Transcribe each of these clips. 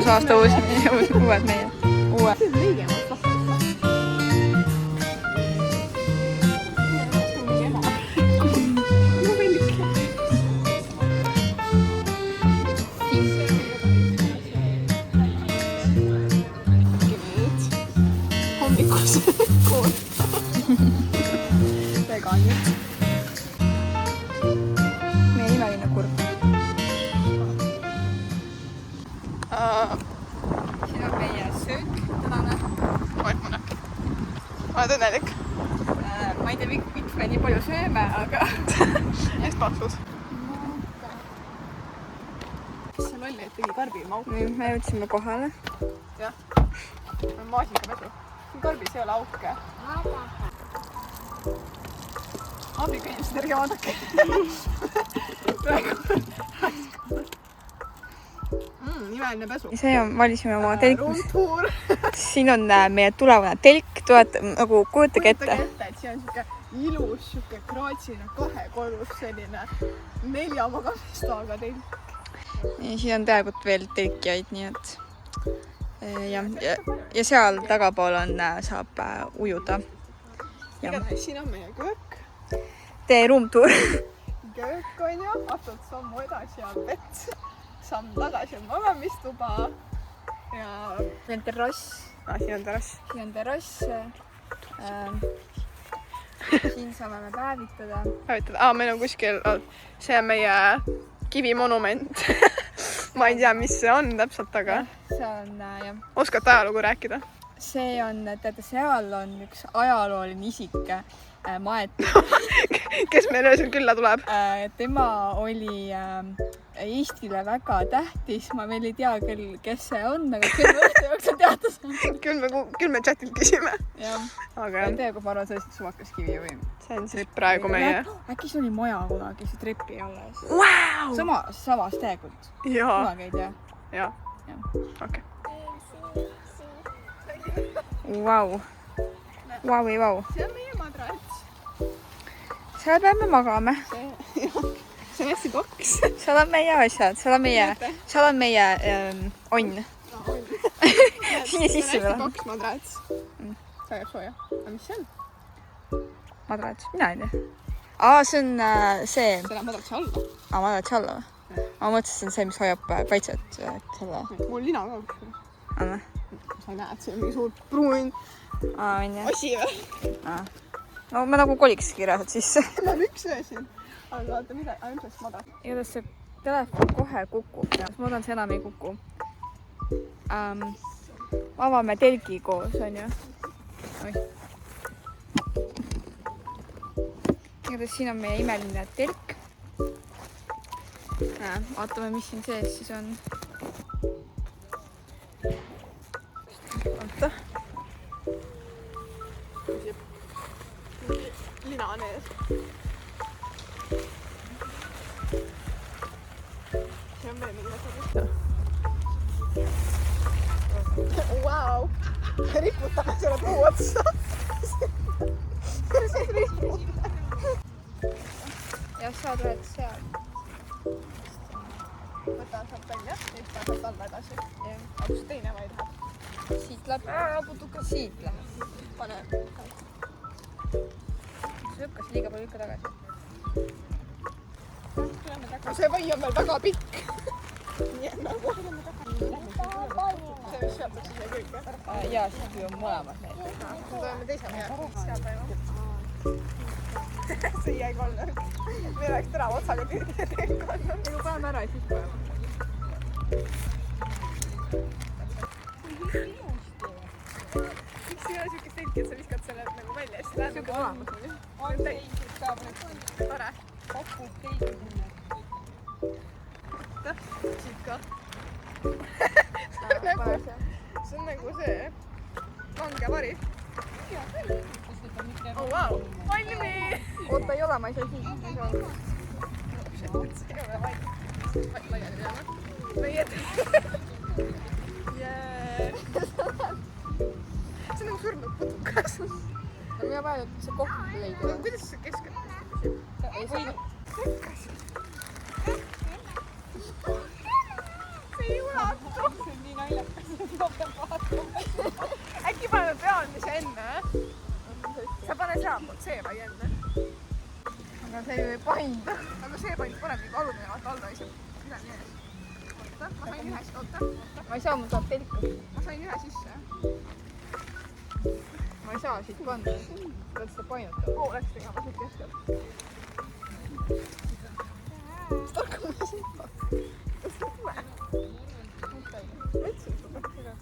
uus aasta, uued meie. Hommikus kool. Vegaanid. Meie imeline kurb. Siin on meie söök tänane. Koetmune. Oled õnnelik? Ma ei tea, miks me nii palju sööme, aga... Just paksud. Mis see lolli, et tegi karbi mauku? Me jõudsime kohale. Jah. On maasikapesu. Siin karbis ei ole auke. Abiga inimesed, ärge vaadake. Imeline pesu. See on, valisime oma telk. Roomtour. Siin on meie tulevane telk. Nagu kujutage ette. Et siin on siuke ilus, siuke kraatsine, 2-korrus selline 4 magamistoaga telk. Siin on tegelikult veel telkijaid, nii et... Ja seal tagapool on, saab ujuda. Igatahes siin on meie köök. Tee roomtour. Köök on ju, astud sammu edasi on vett. Samm tagasi on magamistuba. Ja... Siin on terrass. Siin on terrass. Siin on terrass. Siin saame me päevitada. Meil on kuskil... See on meie kivimonument. Ma ei tea, mis see on täpselt, aga... See on, jah. Oskate ajalugu rääkida? See on, teate, seal on üks ajalooline isik, Maet. Kes meil öösel külla tuleb? Tema oli Eestile väga tähtis. Ma veel ei tea, kes see on, aga küll me õhtu jooksul teada saame. Küll me chatilt küsime. Jah. Aga ei tea, kui ma arvan, see on suvakas kivi või... See on siis praegu meie... Äkki see oli maja kunagi, see trepi alles. Wow! Samas tegelikult. Jaa. Kunagi ei tea. Jaa. Okei. Vau. Vau ei vau. See on meie madrats. Seal peame magame. See on hästi paks. Seal on meie asjad. Seal on meie onn. Siia sisse veel on. See on hästi paks madrats. See jääb sooja. Aga mis see on? Madrats. Mina ei tea. See on see... See läheb madratsi alla. Madratsi alla või? Ma mõtlesin, see, mis hoiab kaitset selle... Mul lina ka. Anna. Sa ei näe, et see on mingi suur pruun asi või? No ma nagu kolikski reaalselt sisse. Ma üks öösin. Aga vaata mida, ilmselt madrat. Igatahes see telefon kohe kukub. Ma loodan, see enam ei kuku. Avame telgi koos, on ju? Igatahes siin on meie imeline telk. Vaatame, mis siin sees siis on. Oota. Lina on ees. See on veel mingi asjad. Vau! Riputame selle puu otsa. Ja sa tuled seal. Võta sealt välja, nüüd pääsed alla edasi. Üks teine vaid läheb. Siit läheb. Putuka siit läheb. Pane. See lükkas liiga palju ikka tagasi. See vai on veel väga pikk. Nii et nagu. See vist sealt siia külge. Jaa, siis kui on mõlemad need. Tuleme teise mehe. Seal päeva. See jäi kolmnurk. Meil oleks terava otsaga tüüdi kolmnurk. Ega paneme ära ja siis paneme. Miks ei ole siukest telki, et sa viskad selle nagu välja ja siis lähed nagu olemas või? On teised ka praegu. Tore. Pakub teised sinna. Siit ka. See on nagu see vangevari. Oh vau, valmis! Oota, ei ole, ma ei saa siit. See ei ole vaid. Laiali peame. Meie see on nagu surnud putukas. No mina vaja, et see koht leida. Kuidas see keskelt? Ei või. See ei ulatu. See on nii naljakas. tagantpoolt see vai enne. aga see ju ei paindu. aga see paindub paremini kui alumine, vaata all isegi midagi ees. oota, ma sain ühe sisse, oota. ma ei saa, mul saab telku. ma sain ühe sisse. ma ei saa siit panna. pead seda painutama. Oo, läks tegema siit keskelt. Starkama siit.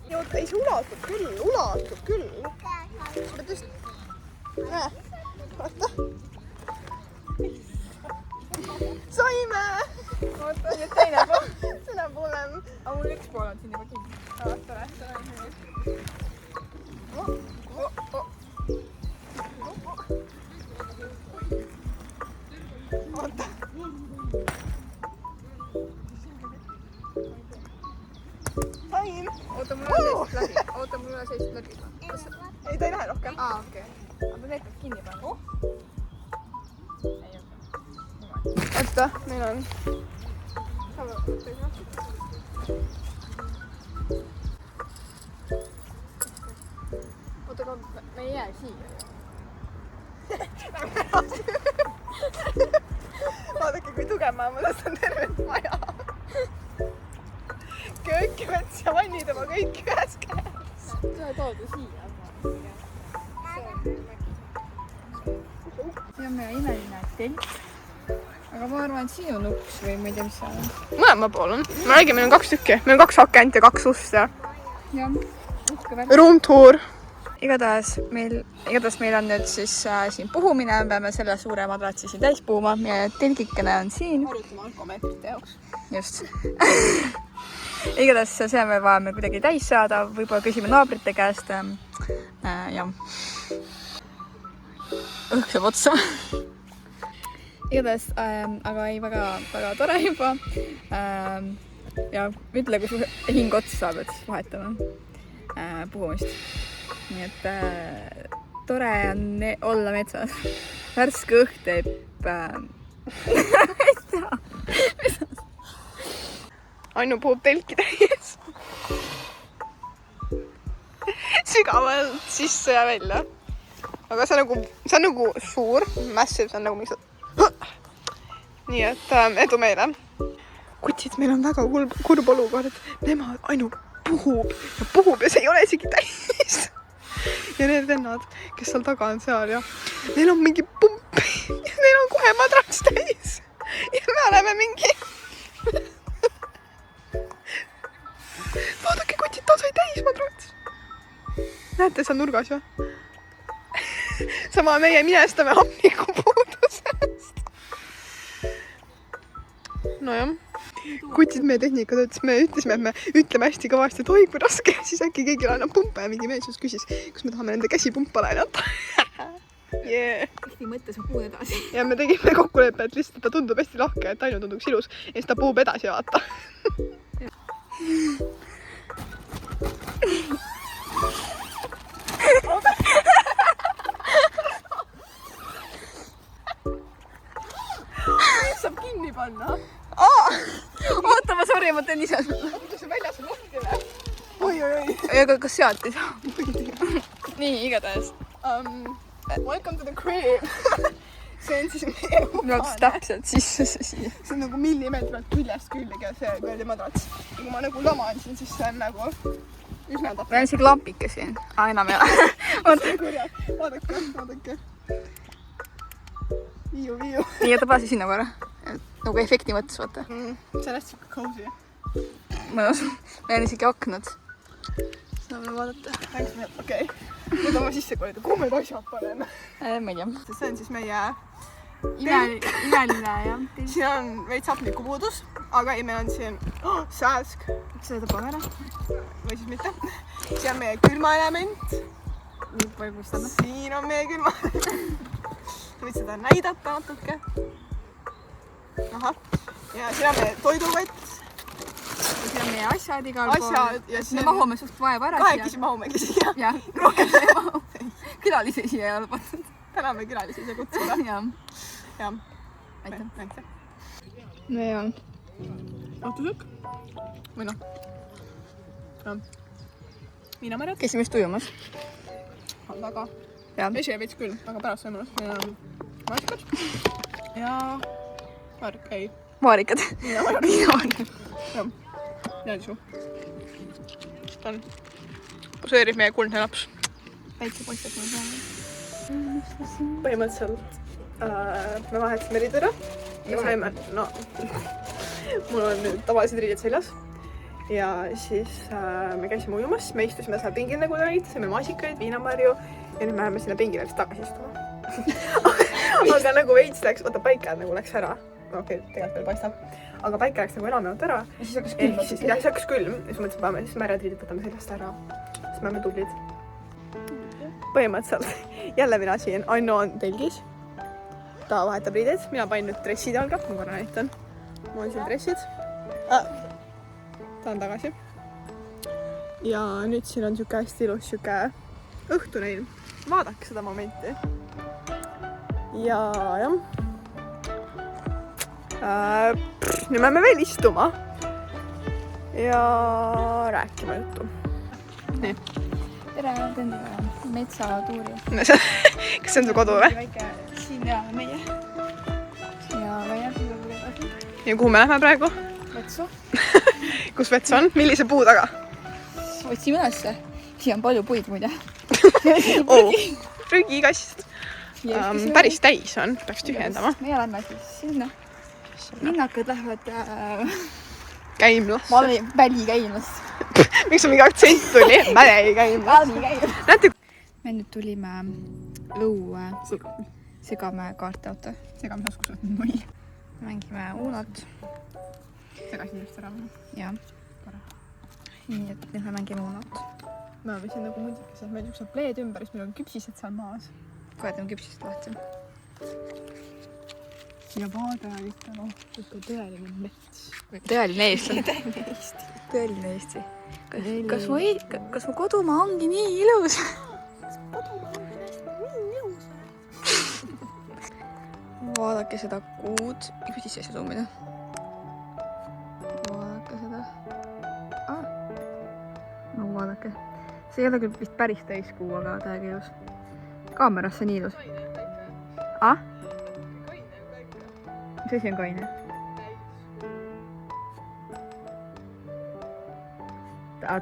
Ja oota, ei see ulatub küll. sa pead just... Näe, vaata. Saime! oota, nüüd teine pool. See näeb hullem. aga mul üks pool on siin juba kinni. Vaata, see näeb oota. Sain! oota, mul üle seist läbi. oota, mul üle seist läbi. Ei, ta ei lähe rohkem. aa, okei. aga need peab kinni panna. ei ole. Oota, meil on... oota, aga me ei jää siia. Vaadake, kui tugev ma mõtestan tervet maja. Köökimets ja vannitema kõik ühes käes. sa tooda siia. see on meie imeline telk. aga ma arvan, et siin on uks või ma ei tea, mis seal on. Mõlema pool on. Ma räägin, meil on 2 tükki. Meil on 2 akent ja 2 ust ja jah, uhke värk. room tour. igatahes meil on nüüd siis siin puhumine, peame selle suure madratsi siin täis puhuma ja telgikene on siin. Arutame alkomeetrite jaoks. just. igatahes see me vajame kuidagi täis saada, võib-olla küsime naabrite käest. jah. õhk saab otsa. igatahes, aga ei, väga tore juba. ja ütle, kui su hing otsa saab, et siis vahetame puhumist. nii et tore on olla metsas. värske õhk teeb Ainu puhub telki täies. Sügavalt sisse ja välja. Aga see on nagu suur, massive, see on nagu miks... Nii et edu meile. Kutid, meil on väga kurb olukord. Nemad Ainu puhub ja see ei ole isegi täis. Ja need vennad, kes seal taga on seal ja neil on mingi pump ja neil on kohe madrats täis. Ja me oleme mingi... Vaadake, kutid, ta sai täis madrats. Näete seal nurgas ju? Sama meie minestame hapnikupuudusest. Nojah. Kutid meie tehnika töötas, me ütlesime, et me ütleme hästi kõvasti, et oi, kui raske. Siis äkki keegi laenab pumpa ja mingi mees just küsis, kas me tahame nende käsi pumpa laenata. Yeah. hästi mõttes ma puhun edasi. Ja me tegime kokkuleppe, et lihtsalt ta tundub hästi lahke, et Ainu tunduks ilus. Ja siis ta puhub edasi, vaata. Saab kinni panna. oota, sorry, ma teen ise. Kuidas see väljas on lahti või? Oi. aga kas sealt ei saa? nii, igatahes. Welcome to the crib. See on siis meie Läks täpselt sisse see siia. See on nagu millimeetralt küljest küljega see kuradi madrats. Ja kui ma nagu loman siin, siis see on nagu üsna tapne. meil on isegi lampike siin. enam ei ole. Vaadake. Viiu. nii, jäta paasi sinna korra. nagu efekti mõttes, vaata. See on hästi siuke cozy. mõnus. meil on isegi aknad. saame vaadata. Okei. Nüüd on ma sisse kolida. Kuhu me asjad paneme? ma ei tea. See on siis meie... imeline, jah. Siin on veits hapnikupuudus, aga ei, meil on siin sääsk. seda tapab ära. Või siis mitte. Siin on meie külmaelement. nüüd valgustame. Siin on meie külmaelement. Võid seda näidata natuke. Ahah. Ja siin on meie toiduvett. ja siin on meie asjad igal pool. Asjad ja me mahume suht vaeva ära. kahekesi mahumegi siia. jah, rohkem ei mahu. külalisi siia ei ole pandud. Täname külalisi siia kutsuda. jah. Aitäh. meie on. Õhtusõk. Või noh. Viinamarjad. käisime just ujumas. On väga. vesi ja veits külm, aga pärast võimalus. Meil on maasikad ja ei. Maarikad. Viinamarikad. Jah, jäädisu. Ta on poseerib meie kuldne laps. Päike paistab mul peale. Põhimõtteliselt me vahetasime riided ära. Ja saime, no, mul on nüüd tavalised riided seljas. Ja siis me käisime ujumas, me istusime seal pingil nagu olid, saime maasikaid, viinamarju ja nüüd me läheme sinna pingile vist tagasi istuma. Aga nagu veits läks, vaata päike nagu läks ära. Okei, tegelikult veel paistab. Aga päike läks nagu enam ära. Ja siis hakkas külm. Ja siis hakkas külm. Ja siis mõtlesin, et siis märjad riided võtame sellest ära. Siis me oleme tublid. Põhimõtteliselt jälle mina siin. Anno on telgis. Ta vahetab riided. Mina panin nüüd dressid jalga. Ma korra näitan. Mul on siin dressid. Ta on tagasi. Ja nüüd siin on siuke hästi ilus siuke õhtune ilm. Vaadake seda momenti. Ja jah. Nüüd me veel istuma. Ja rääkima juttu. Nii. Tere, teen teile metsatuuri. Kas see on su kodu või? Siin ja meie. Ja meie. Ja kuhu me lähme praegu? Metsu. Kus vets on? Millise puu taga? Otsime ülesse. Siin on palju puid muide. Prügikast. Päris täis on. Peaks tühjendama. Meie lähme siis sinna. Linnakad lähevad käimlasse. Välikäimlasse. Miks on mingi aktsent tuli? Välikäimlasse. Näete? Me nüüd tulime Lõue segame kaarteauto. Segamisoskused on null. Mängime Unot. Segasin just ära. Jah. Nii, et nüüd me mängime Unot. Me oleme siin nagu mundikas, et meil üks pleed ümber, siis meil on küpsised seal maas. Koedame küpsist lahti. Ja vaade on ikka tõeline mets. Tõeline Eesti. Tõeline Eesti. Kas mu kodumaa ongi nii ilus? Vaadake seda kuud. Miks sisse ei saa zoomida? Vaadake seda. No vaadake. See ei ole küll vist päris täiskuu, aga täiega ilus. Kaamerasse nii ilus. Mis asi on kaine?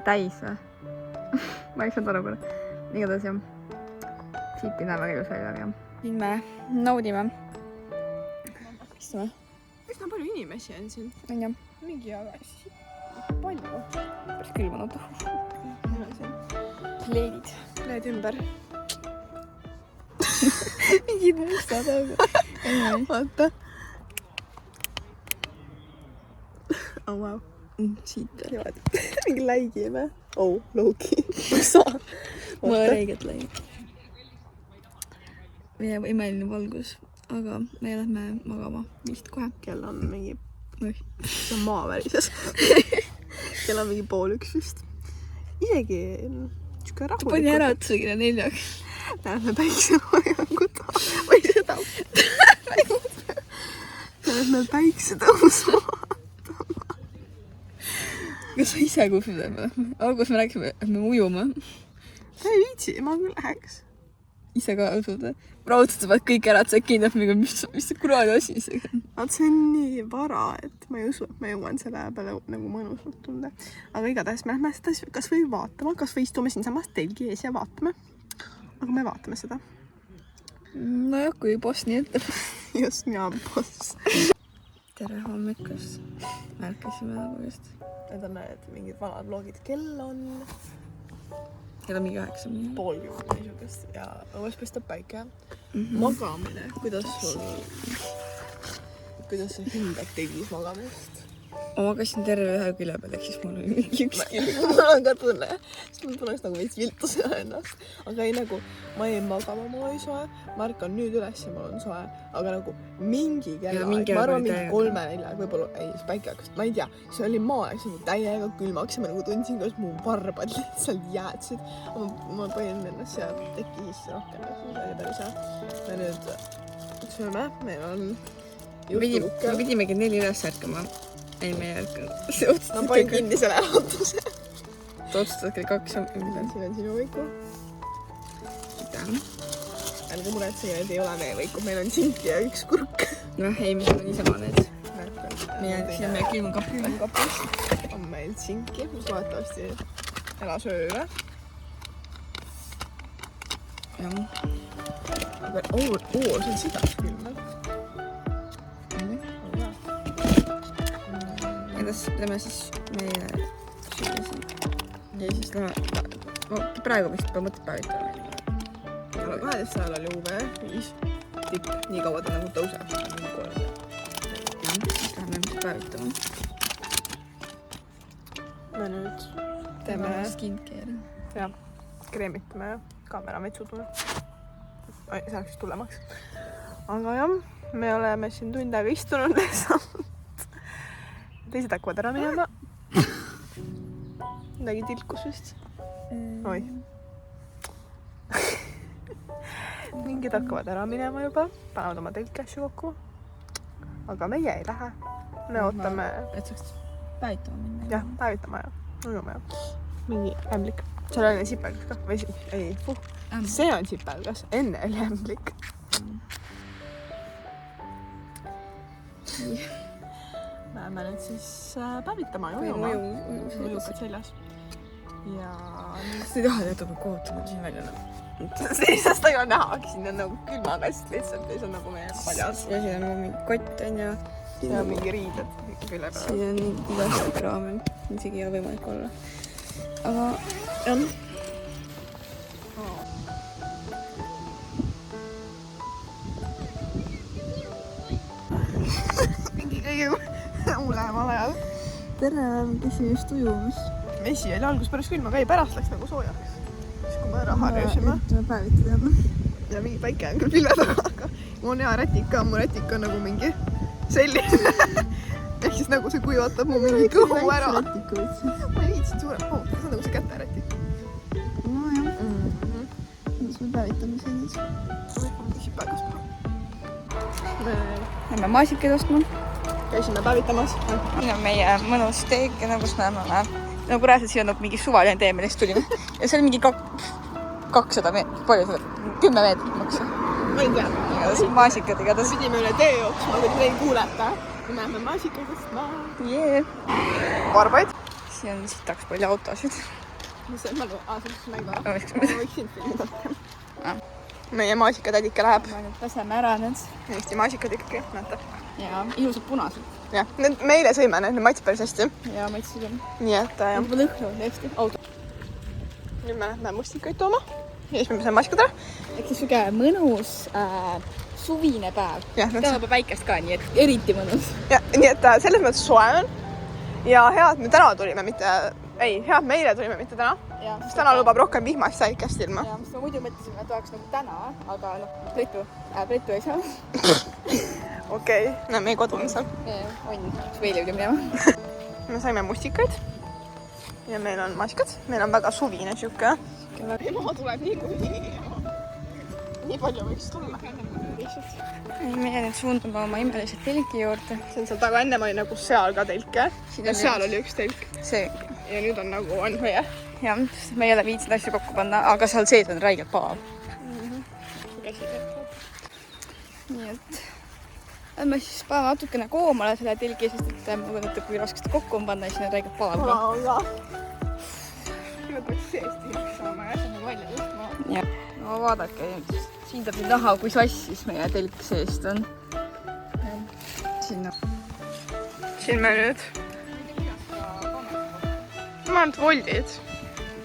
Täis või? Ma ei saanud aru korra. Igatahes jah. Siit ei näe väga ilus välja, jah. Nüüd me naudime. Istume. Üsna palju inimesi on siin. On jah. Mingi aga palju. Päris külmunud. Pleedid. Pleed ümber. Mingid mustad aga. Vaata. Oh wow. Siit. Mingi läigi või? Oh, loogi. Saa. Mul on reiget läigi. Meie imeline valgus. Aga me lähme magama vist kohe. Kell on mingi... See on maavälises. Kell on mingi 12:30 vist. Isegi... rahulikult. Pani ära otsagile 4. Lähme päikseloojangut või seda. Lähme päiksetõusu vaatama. Kas sa ise kuhu lähme? Algus me rääkisime, et me ujume. Sa ei viitsi, ma küll läheks. Ise ka õusud. Raudselt sa pead kõik ära, et sa ei kindlalt mingi, mis see kuradi asi see on. Vaat see on nii vara, et ma ei usu, et ma jõuan selle peale nagu mõnusalt tunda. Aga igatahes me lähme seda kas või vaatama, kas või istume siinsamas telgi ees ja vaatame. Aga me vaatame seda. Nojah, kui boss nii ütleb. Just, mina boss. Tere hommikust. Märkasime nagu just. Need on need mingid vanad vlogid. Kell on... Kell on mingi 9. Pool juurde niisugust ja õues paistab päike. Magamine. Kuidas sa hindad telgis magamist? Ma magasin terve ühe külje peal, ehk siis mul oli mingi üks külje. Mul on ka tunne, sest mul tuleks nagu veits viltu seda ennast. Aga ei nagu, ma jäin magama, mul oli soe. Ma ärkan nüüd üles ja mul on soe. Aga nagu mingi kella, ma arvan mingi 3-4, võib-olla, ei, see päike hakkas, ma ei tea. See oli maa, läks nagu täiega külmaks ja ma nagu tundsin, kuidas mu varbad lihtsalt jäätsid. Ma panin ennast seal teki sisse rohkem, see oli päris hea. Ja nüüd sööme, meil on juhtukukke. Me pidimegi 4 üles ärkama. Ei, me ei ärkanud. Ma panin kinni selle äratuse. Ta otsustas kell 2. Siin on sinu võiku. Aitäh. ärge muretsege, et ei ole meelevõiku, meil on tsinki ja üks kurk. noh, ei, mis on niisama need. siin on meie külmkapp. külmkapis on meil tsinki, mis loodetavasti elas öö üle. jah. aga see on sidas külm. Lähme siis meie sügisi. Ja siis lähme, praegu vist pole mõtet päevitama. 12 ajal oli UV5 tipp, nii kaua ta nagu tõuseb. Siis lähme päevitama. Me nüüd teeme skincare. Ja, kreemitame kaamera metsutune. See oleks tulemaks. Aga jah, me oleme siin tund aega istunud lihtsalt. Teised hakkavad ära minema. Midagi tilkus vist. Oi. Mingid hakkavad ära minema juba. Panevad oma telki asju kokku. Aga meie ei lähe. Me ootame... Et saaks päevitama minna. Jah, päevitama ja. Ujume ja. Mingi ämblik. Seal oli sipelgas ka. Või ei, see on sipelgas. Enne oli ämblik. Läheme nüüd siis päevitama ja ujuma. Ujukad seljas. Ja... Kas ei taha teada, kui kohutama siin välja näha? Seisest ei ole nähagi, siin on nagu külmakast lihtsalt ja see on nagu meie paljas. Ja siin on nagu mingi kott on ja... Siin on mingi riided külle peal. Siin on mingi asjad raamel. Isegi ei ole võimalik olla. Aga... jah. Mingi kõige lähemal ajal. Tere, käsi just ujumas. Vesi oli algus päris külm, aga ei, pärast läks nagu soojaks. Siis kui me ära harjusime. Ütleme päevitada. Ja mingi päike on küll pilve taga, aga mul on hea rätik ka. Mu rätik on nagu mingi selline. Ehk siis nagu see kuivatab mu mingi kõhu ära. Ma ei viitsin suurem. See on nagu see käterätik. No jah. Mis me päevitame siin siis? Sipagas. Lähme maasikaid ostma. Käisime päevitamas. Siin on meie mõnus teek ja nagu me näeme. Nagu rääsid, siin on mingi suvaline tee, millest tulime. Ja see on mingi 200 meetrit. Palju see on? 10 meetrit maksa. Ma ei tea. Igatahes maasikad igatahes. Pidime üle tee jooksma, kui te ei kuuleta. Me näeme maasikaid ostma. Jee. Varbaid. Siin on sitaks palju autosid. Mis see on? See on mängu. Ma võiks sind filmida. Meie maasikatädike läheb. nüüd peseme ära need. Eesti maasikad ikkagi, näete. Ja ilusad punased. Jah, me eile sõime, need maitsid päris hästi. Ja maitsid on. Nii et jah. Nad pole õhknud hästi. Auto. Nüüd me lähme mustikaid tooma. Ja siis me peseme maasikad ära. Ehk siis süge mõnus suvine päev. Täna juba päikest ka, nii et eriti mõnus. Ja, nii et selles mõttes soe on. Ja hea, et me täna tulime, mitte... Ei, hea, et me eile tulime, mitte täna. Sest täna lubab rohkem vihmast säikest ilma. Ja, mis ma muidu mõtlesin, et oleks nagu täna, aga Pretu ei saa. Okei, näe meie kodu on seal. On, veel jõuda minema. Me saime mustikaid. Ja meil on maasikad. Meil on väga suvine siuke. Ema tuleb nii palju võiks tulla. Meie nüüd suundume oma imelise telki juurde. See on seal taga, ennem oli nagu seal ka telk, ja seal oli üks telk. See. Ja nüüd on nagu on meie. Jah, sest me ei ole viitsinud asju kokku panna, aga seal sees on räigelt paav. Nii et lähme siis päeva natukene koomale selle telgi, sest et ma mõtlen, kui raskesti kokku on panna, siis on räigelt paav. Nüüd peaks seest hiljuks saama ja see on välja tõstma. No vaadake, siin saab näha, kui sassis meie telk seest on. Siin me nüüd mõned voldid.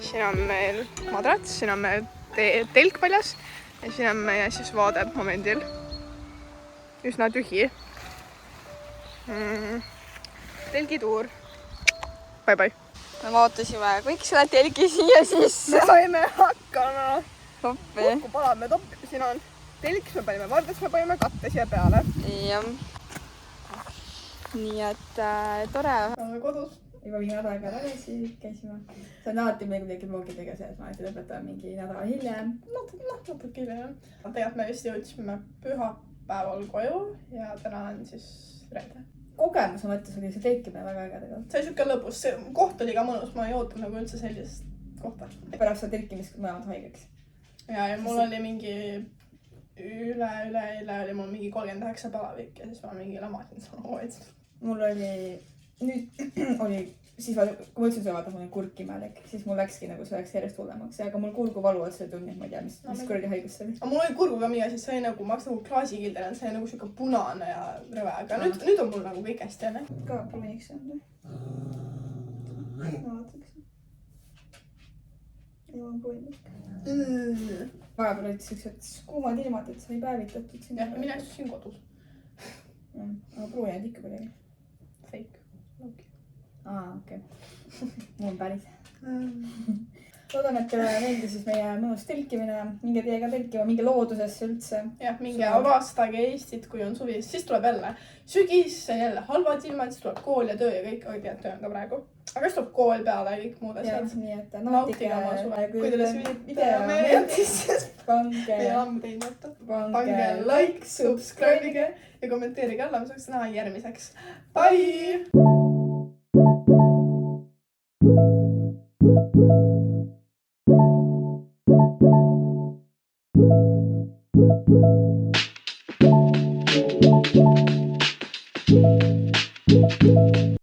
Siin on meil madrats, siin on meil telk väljas ja siin on meie siis vaade momendil. Üsna tühi. Telgituur. Bye bye. Me vaatasime kõik selle telgi siia sisse. Me saime hakkama. Toppi. Kokku palame toppi. Siin on telk, me panime vardas, me panime katte siia peale. Jah. Nii et tore. Oleme kodus. Juba mingi nädal aega tagasi käisime. See on alati meil kuidagi vlogidega sees, ma alati lõpetan mingi nädal hiljem. Natuke hiljem. Tegelikult me vist jõudsime pühapäeval koju ja täna on siis reede. Kogemuse mõttes oli see telkimine väga äge tegelikult. See oli siuke lõbus, see koht oli ka mõnus, ma ei oota nagu üldse sellist kohta. Pärast seda telkimist mõlemad haigeks. Ja mul oli mingi üle oli mul mingi 39 palavik ja siis ma mingi lamasin samamoodi. Mul oli, nüüd oli, siis kui ma ütlesin sulle, vaata, mul on kurkimälik, siis mul läkski nagu see läks järjest hullemaks, aga mul kurguvalu otsa ei tulnud, ma ei tea, mis kuradi haigus see oli. Aga mul oli kurguga miga, siis sai nagu, ma hakkasin nagu klaasikildel, see oli nagu siuke punane ja rõve, aga nüüd on mul nagu kõik hästi, on. Ka pruuniks on või? Ma vaataks. Ei, ma olen pruuniks. Vahepeal olid siuksed kuumad ilmad, et sai päevitatud sinna. Jah, mina istusin kodus. Aga pruunid ikka kuidagi. Fake. Okei. Mul on päris. Loodan, et teile meeldis siis meie mõnus tõlkimine. Minge teiega tõlkima, minge loodusesse üldse. Jah, minge avastage Eestit, kui on suvi. Siis tuleb jälle sügis, jälle halvad ilmad, siis tuleb kool ja töö ja kõik. Aga tead, töö on ka praegu. Aga siis tuleb kool peale ja kõik muud asjad. Nii et nautige oma suve. Kui teile see video meeldis, siis pange like, subscribe'ige ja kommenteerige alla, ma saaks näha järgmiseks. Bye!